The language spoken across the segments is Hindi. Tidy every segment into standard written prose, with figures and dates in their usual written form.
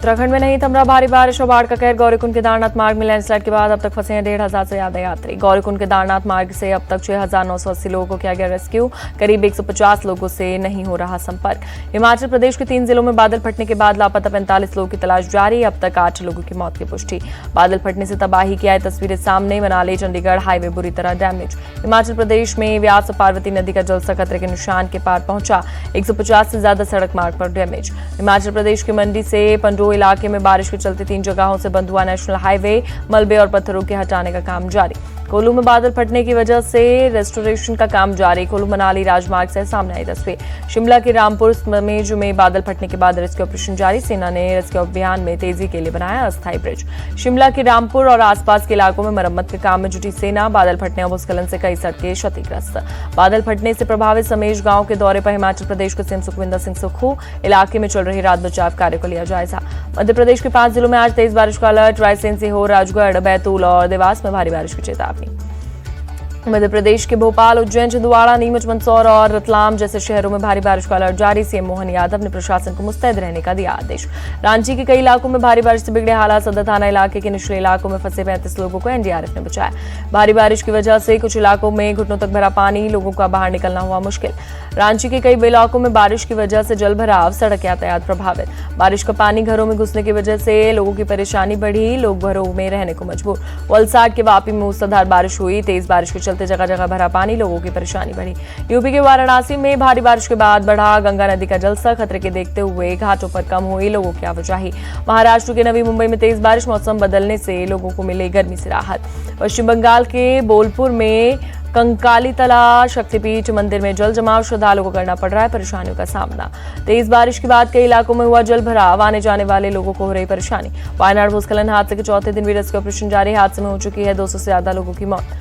उत्तराखंड में नहीं थम रहा भारी बारिश और बाढ़ का कहर। गौरीकुंड केदारनाथ मार्ग में लैंडस्लाइड के बाद अब तक फंसे हैं 1,500 से ज्यादा यात्री। गौरीकुंड केदारनाथ मार्ग से अब तक 6,980 लोगों को किया गया रेस्क्यू। करीब 150 लोगों से नहीं हो रहा संपर्क। हिमाचल प्रदेश के 3 जिलों में बादल फटने के बाद लापता 45 लोगों की तलाश जारी। अब तक 8 लोगों की मौत की पुष्टि। बादल फटने से तबाही की आई तस्वीरें सामने। मनाली चंडीगढ़ हाईवे बुरी तरह डैमेज। हिमाचल प्रदेश में व्यास पार्वती नदी का जलस्तर खतरे के निशान के पार पहुंचा। 150 से ज्यादा सड़क मार्ग पर डैमेज। हिमाचल प्रदेश के मंडी से पंडोह इलाके में बारिश के चलते 3 जगहों से बंद हुआ नेशनल हाईवे। मलबे और पत्थरों के हटाने का काम जारी। कोल्लू में बादल फटने की वजह से रेस्टोरेशन का काम जारी। कोल्लू मनाली राजमार्ग से सामने आई तस्वीर। शिमला के रामपुर समेज में बादल फटने के बाद रेस्क्यू ऑपरेशन जारी। सेना ने रेस्क्यू अभियान में तेजी के लिए बनाया अस्थायी ब्रिज। शिमला के रामपुर और आसपास के इलाकों में मरम्मत के काम में जुटी सेना। बादल फटने और भूस्खलन से कई सड़कें क्षतिग्रस्त। बादल फटने से प्रभावित समेज गांव के दौरे पर हिमाचल प्रदेश के सीएम सुखविंदर सिंह सुक्खू। इलाके में चल रही रात बचाव कार्य को लिया जायजा। मध्य प्रदेश के 5 जिलों में आज तेज बारिश का अलर्ट। रायसेन, सीहोर, राजगढ़, बैतूल और देवास में भारी बारिश की चेतावनी। मध्य प्रदेश के भोपाल, उज्जैन, छिंदवाड़ा, नीमच, मंदसौर और रतलाम जैसे शहरों में भारी बारिश का अलर्ट जारी। सीएम मोहन यादव ने प्रशासन को मुस्तैद रहने का दिया आदेश। रांची के कई इलाकों में भारी बारिश से बिगड़े हालात। सदर थाना इलाके के निचले इलाकों में फंसे 35 लोगों को एनडीआरएफ ने बचाया। भारी बारिश की वजह से कुछ इलाकों में घुटनों तक भरा पानी। लोगों का बाहर निकलना हुआ मुश्किल। रांची के कई इलाकों में बारिश की वजह से जल भराव, सड़क यातायात प्रभावित। बारिश का पानी घरों में घुसने की वजह से लोगों की परेशानी बढ़ी। लोग घरों में रहने को मजबूर। वलसाड के वापी में मूसलाधार बारिश हुई। तेज बारिश के चलते जगह जगह भरा पानी। लोगों की परेशानी बढ़ी। यूपी के वाराणसी में भारी बारिश के बाद बढ़ा गंगा नदी का जलस्तर। खतरे के देखते हुए घाटों पर कम हुई लोगों की आवाजाही। महाराष्ट्र के नवी मुंबई में तेज बारिश। मौसम बदलने से लोगों को मिली गर्मी से राहत। पश्चिम बंगाल के बोलपुर में कंकाली तला शक्तिपीठ मंदिर में जल जमाव। श्रद्धालुओं को करना पड़ रहा है परेशानियों का सामना। तेज बारिश के बाद कई इलाकों में हुआ जल भराव। आने जाने वाले लोगों को हो रही परेशानी। वायनाड भूस्खलन हादसे के चौथे दिन भी रेस्क्यू ऑपरेशन जारी। हादसे में हो चुकी है 200 से ज्यादा लोगों की मौत।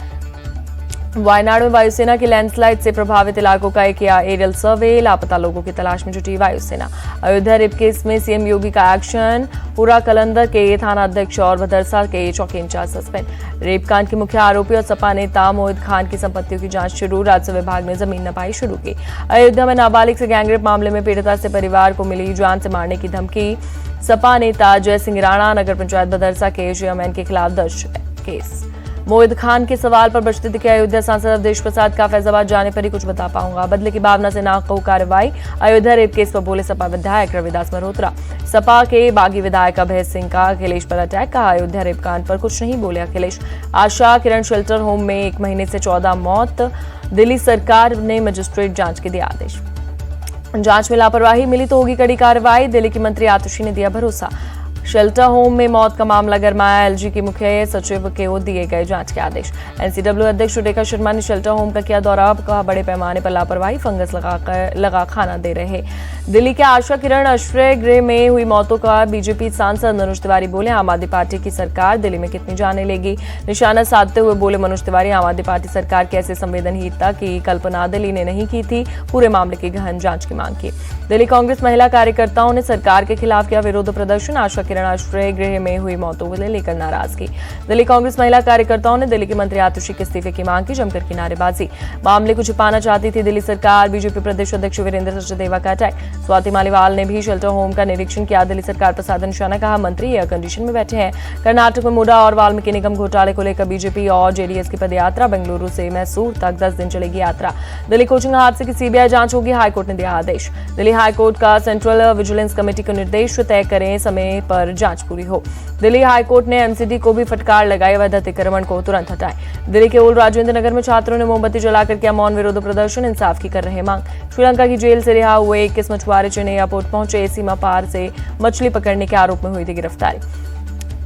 वायनाड में वायुसेना की लैंडस्लाइड से प्रभावित इलाकों का किया एरियल सर्वे। लापता लोगों की तलाश में जुटी वायुसेना। अयोध्या रेप केस में सीएम योगी का एक्शन। पूरा कलंदर के थाना अध्यक्ष और भदरसा के चौकी इंचार्ज सस्पेंड। रेप कांड के मुख्य आरोपी और सपा नेता मोहित खान की संपत्तियों की जांच शुरू। राजस्व विभाग ने जमीन नपाई शुरू की। अयोध्या में नाबालिग से गैंगरेप मामले में पीड़िता से परिवार को मिली जान से मारने की धमकी। सपा नेता जय सिंह राणा नगर पंचायत भदरसा के चेयरमैन के खिलाफ दर्ज केस। मोहित खान के सवाल पर बचते दिखे अयोध्या सांसद अवधेश प्रसाद का फैजाबाद जाने पर ही कुछ बता पाऊंगा। बदले की भावना से ना कहूं कार्रवाई। अयोध्या रेप केस पर बोले सपा विधायक रविदास मल्होत्रा। सपा के बागी विधायक अभय सिंह का अखिलेश पर अटैक। कहा अयोध्या रेप कांड पर कुछ नहीं बोले अखिलेश। आशा किरण शेल्टर होम में 1 महीने से 14 मौत। दिल्ली सरकार ने मजिस्ट्रेट जांच के दिया आदेश। जांच में लापरवाही मिली तो होगी कड़ी कार्रवाई। दिल्ली की मंत्री आतुशी ने दिया भरोसा। शेल्टर होम में मौत का मामला गरमाया। एलजी के मुख्य सचिव को दिए गए जांच के आदेश। एनसीडब्ल्यू अध्यक्ष रेखा शर्मा ने शेल्टर होम का किया दौरा। कहा बड़े पैमाने पर लापरवाही, फंगस लगा खाना दे रहे। दिल्ली के आशा किरण आश्रय गृह में हुई मौतों का बीजेपी सांसद मनोज तिवारी बोले आम आदमी पार्टी की सरकार दिल्ली में कितनी जाने लेगी। निशाना साधते हुए बोले मनोज तिवारी आम आदमी पार्टी सरकार की ऐसे संवेदनहीनता की कल्पना दिल्ली ने नहीं की थी। पूरे मामले की गहन जांच की मांग की। दिल्ली कांग्रेस महिला कार्यकर्ताओं ने सरकार के खिलाफ किया विरोध प्रदर्शन। आशा किरण आश्रय गृह में हुई मौतों को लेकर नाराजगी। दिल्ली कांग्रेस महिला कार्यकर्ताओं ने दिल्ली के मंत्री आतुशी के इस्तीफे की मांग की। जमकर की नारेबाजी। मामले को छिपाना चाहती थी दिल्ली सरकार। बीजेपी प्रदेश अध्यक्ष वीरेंद्र सचदेवा का अटैक। स्वाति मालीवाल ने भी शेल्टर होम का निरीक्षण किया। दिल्ली सरकार पर साधा निशाना। कहा मंत्री एयर कंडीशन में बैठे हैं। कर्नाटक में मुडा और वाल्मीकि निगम घोटाले को लेकर बीजेपी और जेडीएस की पदयात्रा। बेंगलुरु से मैसूर तक 10 दिन चलेगी यात्रा। दिल्ली कोचिंग हादसे की सीबीआई जांच होगी। हाईकोर्ट ने दिया आदेश। दिल्ली हाईकोर्ट का सेंट्रल विजिलेंस कमेटी को निर्देश तय करें समय पर जांच पूरी हो। दिल्ली हाईकोर्ट ने एमसीडी को भी फटकार लगाई। अवैध अतिक्रमण को तुरंत हटाए। दिल्ली के ओल्ड राजेंद्र नगर में छात्रों ने मोमबत्ती जलाकर किया मौन विरोध प्रदर्शन। इंसाफ की कर रहे मांग। श्रीलंका की जेल से रिहा हुए 21 मछुआरे चेन्नई एयरपोर्ट पहुंचे। सीमा पार से मछली पकड़ने के आरोप में हुई थी गिरफ्तारी।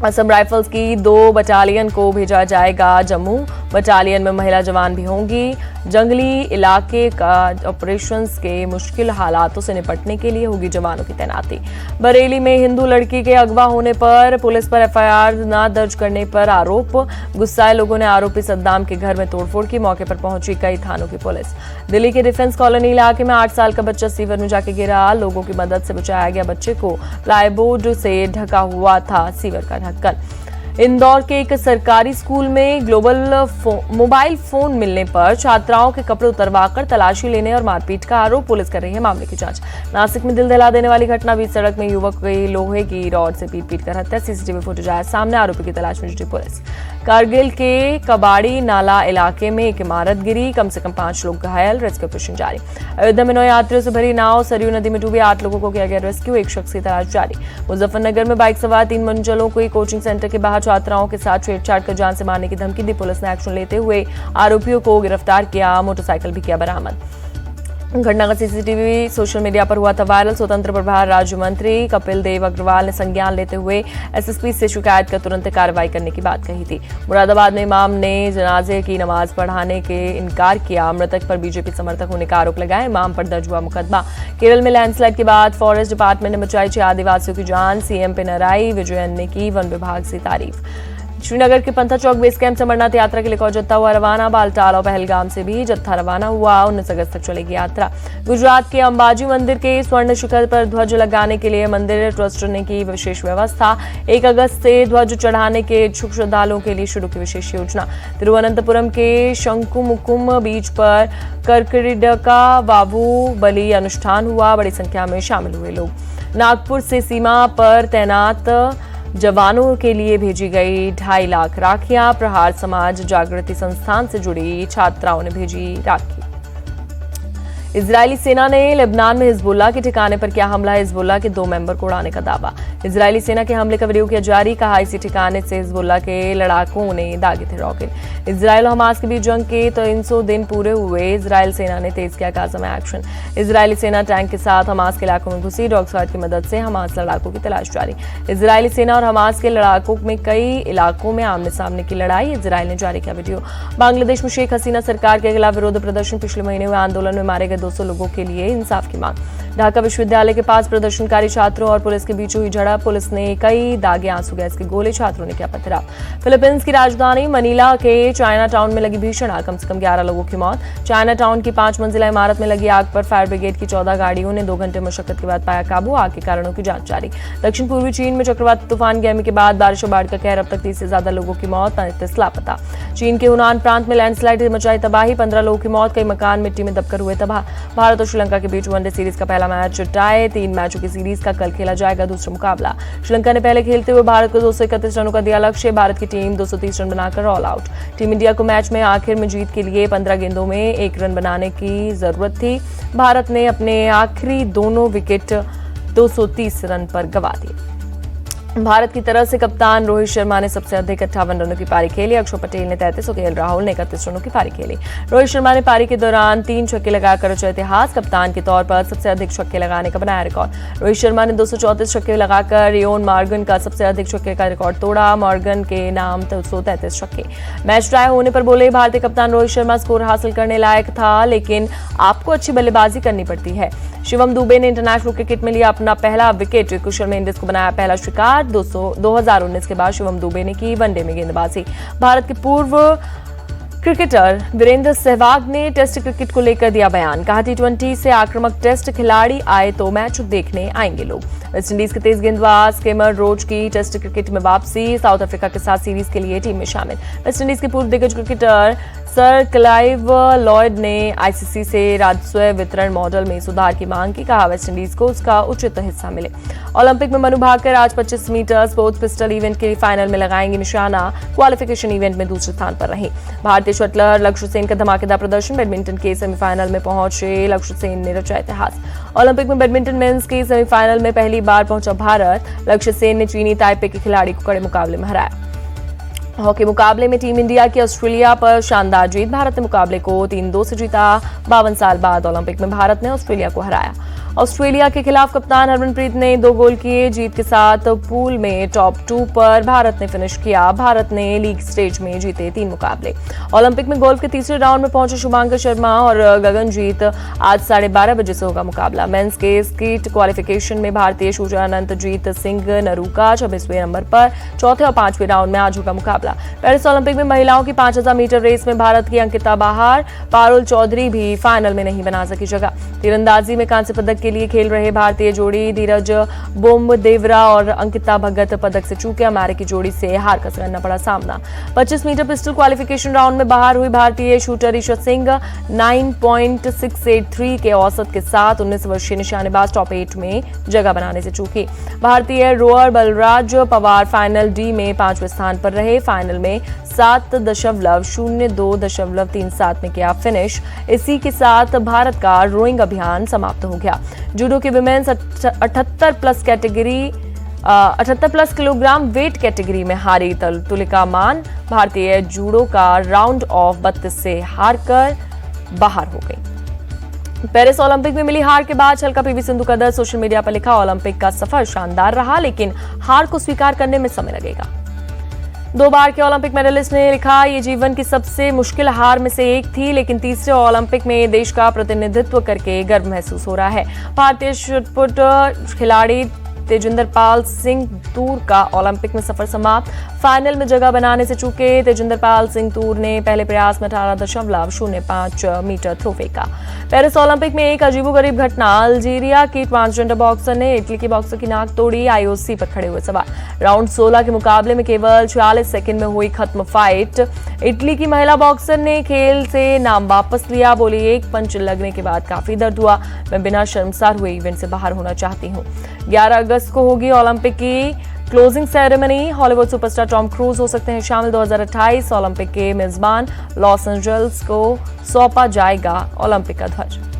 असम राइफल्स की 2 बटालियन को भेजा जाएगा जम्मू। बटालियन में महिला जवान भी होंगी। जंगली इलाके का ऑपरेशंस के मुश्किल हालातों से निपटने के लिए होगी जवानों की तैनाती। बरेली में हिंदू लड़की के अगवा होने पर पुलिस पर एफआईआर न दर्ज करने पर आरोप। गुस्साए लोगों ने आरोपी सद्दाम के घर में तोड़फोड़ की। मौके पर पहुंची कई थानों की पुलिस। दिल्ली के डिफेंस कॉलोनी इलाके में 8 साल का बच्चा सीवर में जाके गिरा। लोगों की मदद से बचाया गया बच्चे को। प्लाईबोर्ड से ढका हुआ था सीवर का ढक्कन। इंदौर के एक सरकारी स्कूल में मोबाइल फोन मिलने पर छात्राओं के कपड़े उतरवाकर तलाशी लेने और मारपीट का आरोप, पुलिस कर रही है मामले की जांच। नासिक में दिल दहला देने वाली घटना, बीच सड़क में युवक की लोहे की रॉड से पीट कर हत्या, सीसीटीवी फुटेज आया सामने, आरोपी की तलाश में जुटी पुलिस। कारगिल के कबाड़ी नाला इलाके में एक इमारत गिरी, कम से कम 5 लोग घायल, रेस्क्यू ऑपरेशन जारी। अयोध्या में 9 यात्रियों से भरी नाव सरयू नदी में डूबी, 8 लोगों को किया गया रेस्क्यू, एक शख्स की तलाश जारी। मुजफ्फरनगर में बाइक सवार 3 मंजिलों को कोचिंग सेंटर के बाहर छात्राओं के साथ छेड़छाड़ कर जान से मारने की धमकी दी, पुलिस ने एक्शन लेते हुए आरोपियों को गिरफ्तार किया, मोटरसाइकिल भी किया बरामद। घटना का सीसीटीवी सोशल मीडिया पर हुआ था वायरल। स्वतंत्र प्रभार राज्य मंत्री कपिल देव अग्रवाल ने संज्ञान लेते हुए एसएसपी से शिकायत कर तुरंत कार्रवाई करने की बात कही थी। मुरादाबाद में इमाम ने जनाजे की नमाज पढ़ाने के इनकार किया, मृतक पर बीजेपी समर्थक होने का आरोप लगाया, इमाम पर दर्ज हुआ मुकदमा। केरल में लैंडस्लाइड के बाद फॉरेस्ट डिपार्टमेंट ने बचाई 6 आदिवासियों की जान, सीएम पिनराई विजयन ने की वन विभाग से तारीफ। श्रीनगर के पंथा चौक बेस कैंप से अमरनाथ यात्रा के लिए एक और जत्था हुआ रवाना, बालटाल और पहलगाम से भी जत्था रवाना हुआ, 19 अगस्त तक चलेगी यात्रा। गुजरात के अंबाजी मंदिर के स्वर्ण शिखर पर ध्वज लगाने के लिए मंदिर ट्रस्ट ने की विशेष व्यवस्था, 1 अगस्त से ध्वज चढ़ाने के इच्छुक श्रद्धालुओं के लिए शुरू की विशेष योजना। तिरुवनंतपुरम के शंकुमुकुम बीच पर कर्करिडका बाबू बलि अनुष्ठान हुआ, बड़ी संख्या में शामिल हुए लोग। नागपुर से सीमा पर तैनात जवानों के लिए भेजी गई 2.5 लाख राखियां, प्रहार समाज जागृति संस्थान से जुड़ी छात्राओं ने भेजी राखी। इजरायली सेना ने लेबनान में हिजबुल्लाह के ठिकाने पर किया हमला, हिजबुल्लाह के 2 मेंबर को उड़ाने का दावा। इजरायली सेना के हमले का वीडियो किया जारी, कहा इसी ठिकाने से हिजबुल्लाह के लड़ाकों ने दागे थे रॉकेट। इजरायल और हमास के बीच जंग के 300 दिन पूरे हुए, इजरायल सेना ने तेज किया गाजा में एक्शन। इजरायली सेना टैंक के साथ हमास के इलाकों में घुसी, डॉग स्क्वाड की मदद से हमास लड़ाकों की तलाश जारी। इजरायली सेना और हमास के लड़ाकों में कई इलाकों में आमने सामने की लड़ाई, इजरायल ने जारी किया वीडियो। बांग्लादेश में शेख हसीना सरकार के खिलाफ विरोध प्रदर्शन, पिछले महीने हुए आंदोलन में मारे गए 200 लोगों के लिए इंसाफ की मांग। ढाका विश्वविद्यालय के पास प्रदर्शनकारी छात्रों और पुलिस के बीच हुई झड़प, पुलिस ने कई दागे आंसू गैस के गोले, छात्रों ने किया पथराव। फिलीपींस की राजधानी मनीला के चाइना टाउन में लगी भीषण आग, कम से कम 11 लोगों की मौत। चाइना टाउन की 5 मंजिला इमारत में लगी आग पर फायर ब्रिगेड की 14 गाड़ियों ने 2 घंटे मशक्कत के बाद पाया काबू, आग के कारणों की जांच जारी। दक्षिण पूर्वी चीन में चक्रवाती तूफान गैमी के बाद बारिश और बाढ़ का कहर, अब तक 30 से ज्यादा लोगों की मौत, 35 लापता। चीन के हुनान प्रांत में लैंडस्लाइड मचाई तबाही, 15 लोगों की मौत, कई मकान मिट्टी में दबकर हुए तबाह। भारत और श्रीलंका के बीच वनडे सीरीज का पहला मैच टाई, 3 मैचों की सीरीज का कल खेला जाएगा दूसरा मुकाबला। श्रीलंका ने पहले खेलते हुए भारत को 231 रनों का दिया लक्ष्य, भारत की टीम 230 रन बनाकर ऑल आउट। टीम इंडिया को मैच में आखिर में जीत के लिए 15 गेंदों में 1 रन बनाने की जरूरत थी। भारत ने अपने आखिरी दोनों विकेट 230 रन पर गंवा दिए। भारत की तरफ से कप्तान रोहित शर्मा ने सबसे अधिक 58 रनों की पारी खेली, अक्षर पटेल ने 33 और केएल राहुल ने 31 रनों की पारी खेली। रोहित शर्मा ने पारी के दौरान 3 छक्के लगाकर रचा इतिहास, कप्तान के तौर पर सबसे अधिक छक्के लगाने का बनाया रिकॉर्ड। रोहित शर्मा ने 234 छक्के लगाकर रियोन मॉर्गन का सबसे अधिक छक्के का रिकॉर्ड तोड़ा, मॉर्गन के नाम 233 छक्के। मैच ड्राई होने पर बोले भारतीय कप्तान रोहित शर्मा स्कोर हासिल करने लायक था, लेकिन आपको अच्छी बल्लेबाजी करनी पड़ती है। शिवम दुबे ने इंटरनेशनल क्रिकेट में लिया अपना पहला विकेट, कुशल मेंडिस को बनाया पहला शिकार। 2019 के बाद शिवम दुबे ने की वनडे में गेंदबाजी। भारत के पूर्व क्रिकेटर वीरेंद्र सहवाग ने टेस्ट क्रिकेट को लेकर दिया बयान, कहा T20 से आक्रामक टेस्ट खिलाड़ी आए तो मैच देखने आएंगे लोग। वेस्टइंडीज के तेज गेंदबाज केमर रोच की टेस्ट क्रिकेट में वापसी, साउथ अफ्रीका के साथ सीरीज के लिए टीम में शामिल। वेस्टइंडीज के पूर्व दिग्गज क्रिकेटर सर क्लाइव लॉयड ने आईसीसी से राजस्व वितरण मॉडल में सुधार की मांग की, कहा वेस्टइंडीज को उसका उचित हिस्सा मिले। ओलंपिक में मनु भाकर आज 25 मीटर स्पोर्ट्स पिस्टल इवेंट के फाइनल में लगाएंगे निशाना, क्वालिफिकेशन इवेंट में दूसरे स्थान पर रही। भारतीय शटलर लक्ष्य सेन का धमाकेदार प्रदर्शन, बैडमिंटन के सेमीफाइनल में पहुंचे लक्ष्य सेन ने रचा इतिहास। ओलंपिक में बैडमिंटन मेंस के सेमीफाइनल में पहली बार पहुंचा भारत, लक्ष्य सेन ने चीनी ताइपे के खिलाड़ी को कड़े मुकाबले में हराया। हॉकी मुकाबले में टीम इंडिया की ऑस्ट्रेलिया पर शानदार जीत, भारत ने मुकाबले को 3-2 से जीता। 52 साल बाद ओलंपिक में भारत ने ऑस्ट्रेलिया को हराया। ऑस्ट्रेलिया के खिलाफ कप्तान हरमनप्रीत ने 2 गोल किए, जीत के साथ पूल में टॉप 2 पर भारत ने फिनिश किया। भारत ने लीग स्टेज में जीते 3 मुकाबले। ओलंपिक में गोल्फ के तीसरे राउंड में पहुंचे शुभांकर शर्मा और गगनजीत, आज 12:30 बजे से होगा मुकाबला। मेंस के स्कीट क्वालिफिकेशन में भारतीय शूटर अनंतजीत सिंह नरूका 26वें नंबर पर, चौथे और 5वें राउंड में आज होगा मुकाबला। पेरिस ओलंपिक में महिलाओं की 5000 मीटर रेस में भारत की अंकिता बाहर, पारुल चौधरी भी फाइनल में नहीं बना सकी जगह। तीरंदाजी में कांस्य पदक के लिए खेल रहे भारतीय जोड़ी धीरज बोम्बदेवरा और अंकिता भगत पदक से चूके। अमेरिकी जोड़ी से हार का करना पड़ा सामना। 25 मीटर पिस्टल क्वालिफिकेशन राउंड में बाहर हुई भारतीय शूटर ईशा सिंह 9.683 के औसत के साथ 19 वर्षीय निशानेबाज टॉप 8 में जगह बनाने से चूकी। भारतीय row or Balraj Pawar final D में 5वें स्थान पर रहे। फाइनल में 7.02.37 में किया फिनिश। इसी के साथ भारत का रोइंग अभियान समाप्त हो गया। जूडो की women's 78 plus kilogram weight category में हारी तुलिका मान। भारतीय जूडो का राउंड ऑफ 32 से हारकर बाहर हो गई। पेरिस ओलंपिक में मिली हार के बाद छलका पीवी सिंधु का दल सोशल मीडिया पर लिखा, ओलंपिक का सफर शानदार रहा लेकिन हार को स्वीकार करने में समय लगेगा। 2 बार के ओलंपिक मेडलिस्ट ने लिखा, ये जीवन की सबसे मुश्किल हार में से एक थी लेकिन तीसरे ओलंपिक में देश का प्रतिनिधित्व करके गर्व महसूस हो रहा है। भारतीय शॉटपुट खिलाड़ी तेजिंदर पाल सिंह तूर का ओलंपिक में सफर समाप्त। फाइनल में जगह बनाने से चूके तेजिंदर पाल सिंह तूर ने पहले प्रयास में 18.05 मीटर थ्रो फेंका। पेरिस ओलंपिक में एक अजीबोगरीब घटना, अल्जीरिया की ट्रांसजेंडर बॉक्सर ने इटली की बॉक्सर की नाक तोड़ी। आईओसी पर खड़े हुए सवाल, राउंड 16 के मुकाबले में केवल 46 सेकंड में हुई खत्म फाइट। इटली की महिला बॉक्सर ने खेल से नाम वापस लिया। बोली, एक पंच लगने के बाद काफी दर्द हुआ, मैं बिना शर्मसार हुए इवेंट से बाहर होना चाहती हूँ। 11 अगस्त को होगी ओलंपिक की closing ceremony. Hollywood superstar Tom cruise हो सकते हैं शामिल। 2028 ओलंपिक के मेजबान लॉस एंजल्स को सौंपा जाएगा ओलंपिक का ध्वज।